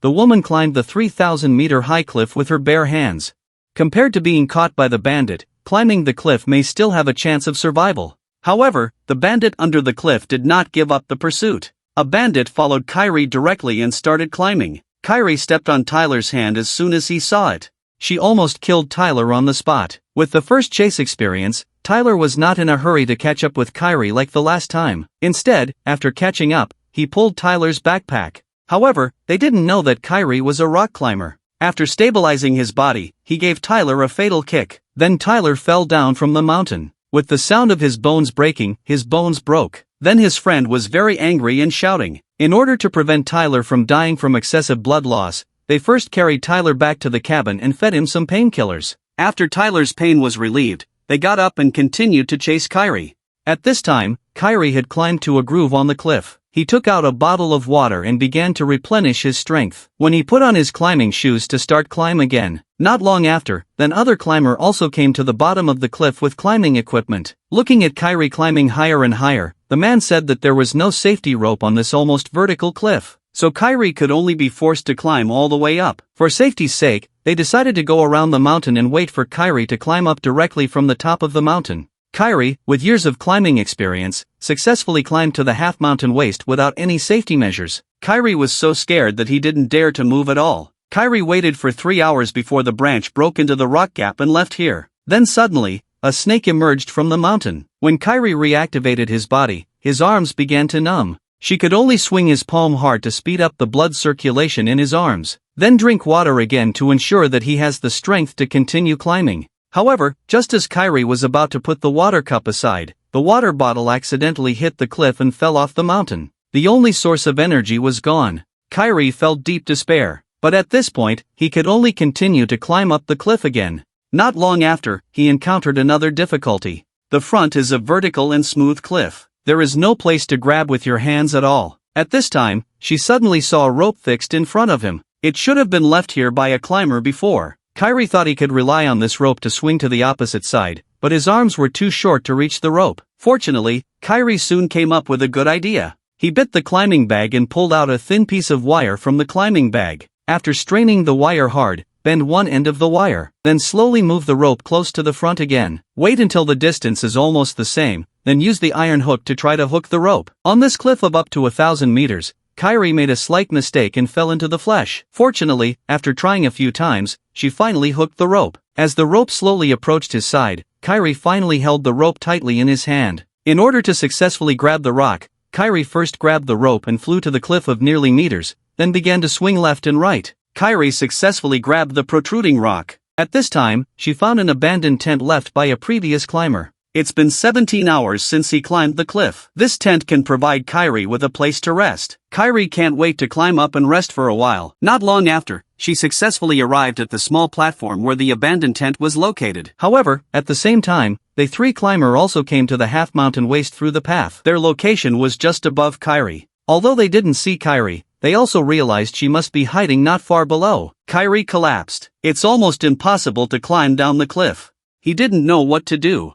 the woman climbed the 3,000-meter-high cliff with her bare hands. Compared to being caught by the bandit, climbing the cliff may still have a chance of survival. However, the bandit under the cliff did not give up the pursuit. A bandit followed Kyrie directly and started climbing. Kyrie stepped on Tyler's hand as soon as he saw it. She almost killed Tyler on the spot. With the first chase experience, Tyler was not in a hurry to catch up with Kyrie like the last time. Instead, after catching up, he pulled Tyler's backpack. However, they didn't know that Kyrie was a rock climber. After stabilizing his body, he gave Tyler a fatal kick. Then Tyler fell down from the mountain. With the sound of his bones breaking, his bones broke. Then his friend was very angry and shouting. In order to prevent Tyler from dying from excessive blood loss, they first carried Tyler back to the cabin and fed him some painkillers. After Tyler's pain was relieved, they got up and continued to chase Kyrie. At this time, Kyrie had climbed to a groove on the cliff. He took out a bottle of water and began to replenish his strength. When he put on his climbing shoes to start climb again, not long after, then other climber also came to the bottom of the cliff with climbing equipment. Looking at Kyrie climbing higher and higher, the man said that there was no safety rope on this almost vertical cliff, so Kyrie could only be forced to climb all the way up. For safety's sake, they decided to go around the mountain and wait for Kyrie to climb up directly from the top of the mountain. Kyrie, with years of climbing experience, successfully climbed to the half-mountain waist without any safety measures. Kyrie was so scared that he didn't dare to move at all. Kyrie waited for 3 hours before the branch broke into the rock gap and left here. Then suddenly, a snake emerged from the mountain. When Kyrie reactivated his body, his arms began to numb. She could only swing his palm hard to speed up the blood circulation in his arms. Then drink water again to ensure that he has the strength to continue climbing. However, just as Kyrie was about to put the water cup aside, the water bottle accidentally hit the cliff and fell off the mountain. The only source of energy was gone. Kyrie felt deep despair, but at this point, he could only continue to climb up the cliff again. Not long after, he encountered another difficulty. The front is a vertical and smooth cliff. There is no place to grab with your hands at all. At this time, she suddenly saw a rope fixed in front of him. It should have been left here by a climber before. Kyrie thought he could rely on this rope to swing to the opposite side, but his arms were too short to reach the rope. Fortunately, Kyrie soon came up with a good idea. He bit the climbing bag and pulled out a thin piece of wire from the climbing bag. After straining the wire hard, bend one end of the wire, then slowly move the rope close to the front again. Wait until the distance is almost the same, then use the iron hook to try to hook the rope. On this cliff of up to 1,000 meters, Kyrie made a slight mistake and fell into the flesh. Fortunately, after trying a few times, she finally hooked the rope. As the rope slowly approached his side, Kyrie finally held the rope tightly in his hand. In order to successfully grab the rock, Kyrie first grabbed the rope and flew to the cliff of nearly meters, then began to swing left and right. Kyrie successfully grabbed the protruding rock. At this time, she found an abandoned tent left by a previous climber. It's been 17 hours since he climbed the cliff. This tent can provide Kyrie with a place to rest. Kyrie can't wait to climb up and rest for a while. Not long after, she successfully arrived at the small platform where the abandoned tent was located. However, at the same time, the three climber also came to the half-mountain waist through the path. Their location was just above Kyrie. Although they didn't see Kyrie, they also realized she must be hiding not far below. Kyrie collapsed. It's almost impossible to climb down the cliff. He didn't know what to do.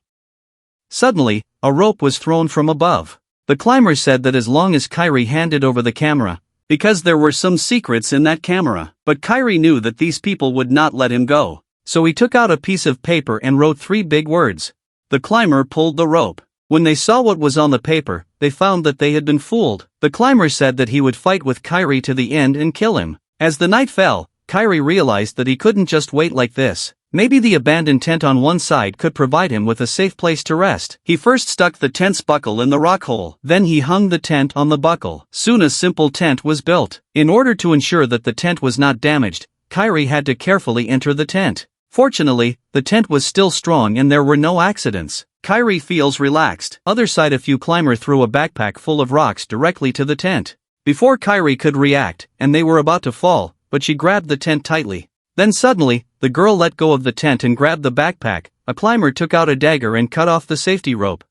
Suddenly, a rope was thrown from above. The climber said that as long as Kyrie handed over the camera, because there were some secrets in that camera. But Kyrie knew that these people would not let him go. So he took out a piece of paper and wrote 3 big words. The climber pulled the rope. When they saw what was on the paper, they found that they had been fooled. The climber said that he would fight with Kyrie to the end and kill him. As the night fell, Kyrie realized that he couldn't just wait like this. Maybe the abandoned tent on one side could provide him with a safe place to rest. He first stuck the tent's buckle in the rock hole. Then he hung the tent on the buckle. Soon a simple tent was built. In order to ensure that the tent was not damaged, Kyrie had to carefully enter the tent. Fortunately, the tent was still strong and there were no accidents. Kyrie feels relaxed. Other side, a few climber threw a backpack full of rocks directly to the tent. Before Kyrie could react, and they were about to fall, but she grabbed the tent tightly. Then suddenly, the girl let go of the tent and grabbed the backpack. A climber took out a dagger and cut off the safety rope.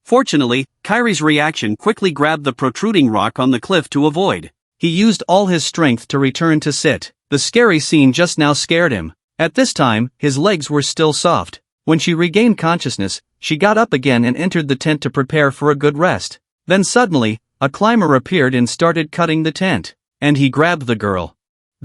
Fortunately, Kyrie's reaction quickly grabbed the protruding rock on the cliff to avoid. He used all his strength to return to sit. The scary scene just now scared him. At this time, his legs were still soft. When she regained consciousness, she got up again and entered the tent to prepare for a good rest. Then suddenly, a climber appeared and started cutting the tent. And he grabbed the girl.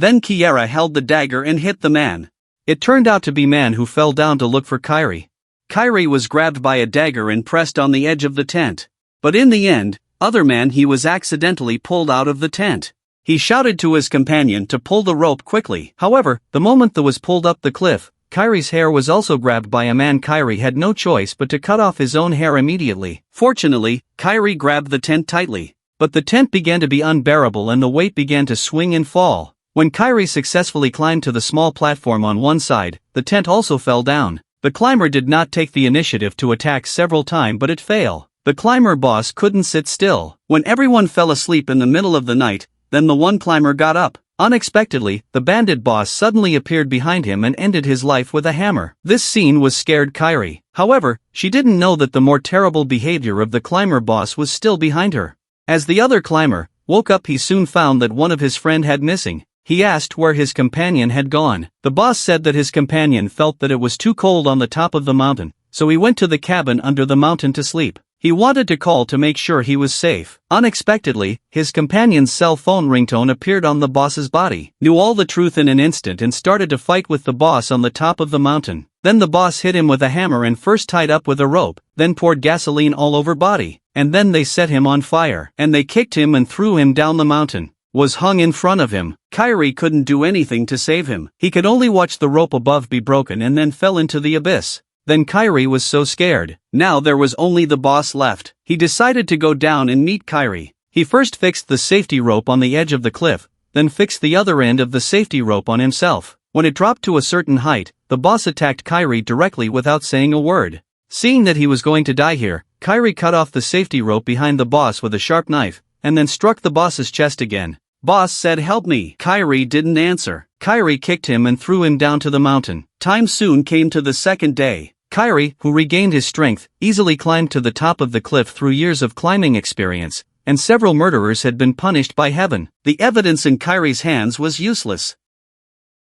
Then Kiera held the dagger and hit the man. It turned out to be man who fell down to look for Kyrie. Kyrie was grabbed by a dagger and pressed on the edge of the tent. But in the end, other man he was accidentally pulled out of the tent. He shouted to his companion to pull the rope quickly. However, the moment the was pulled up the cliff, Kyrie's hair was also grabbed by a man. Kyrie had no choice but to cut off his own hair immediately. Fortunately, Kyrie grabbed the tent tightly. But the tent began to be unbearable and the weight began to swing and fall. When Kyrie successfully climbed to the small platform on one side, the tent also fell down. The climber did not take the initiative to attack several times, but it failed. The climber boss couldn't sit still. When everyone fell asleep in the middle of the night, then the one climber got up. Unexpectedly, the bandit boss suddenly appeared behind him and ended his life with a hammer. This scene was scared Kyrie. However, she didn't know that the more terrible behavior of the climber boss was still behind her. As the other climber woke up, he soon found that one of his friend had missing. He asked where his companion had gone. The boss said that his companion felt that it was too cold on the top of the mountain, so he went to the cabin under the mountain to sleep. He wanted to call to make sure he was safe. Unexpectedly, his companion's cell phone ringtone appeared on the boss's body. Knew all the truth in an instant and started to fight with the boss on the top of the mountain. Then the boss hit him with a hammer and first tied up with a rope, then poured gasoline all over body, and then they set him on fire. And they kicked him and threw him down the mountain. Was hung in front of him. Kyrie couldn't do anything to save him. He could only watch the rope above be broken and then fell into the abyss. Then Kyrie was so scared. Now there was only the boss left. He decided to go down and meet Kyrie. He first fixed the safety rope on the edge of the cliff, then fixed the other end of the safety rope on himself. When it dropped to a certain height, the boss attacked Kyrie directly without saying a word. Seeing that he was going to die here, Kyrie cut off the safety rope behind the boss with a sharp knife, and then struck the boss's chest again. Boss said, "Help me." Kyrie didn't answer. Kyrie kicked him and threw him down to the mountain. Time soon came to the second day. Kyrie, who regained his strength, easily climbed to the top of the cliff through years of climbing experience, and several murderers had been punished by heaven. The evidence in Kyrie's hands was useless.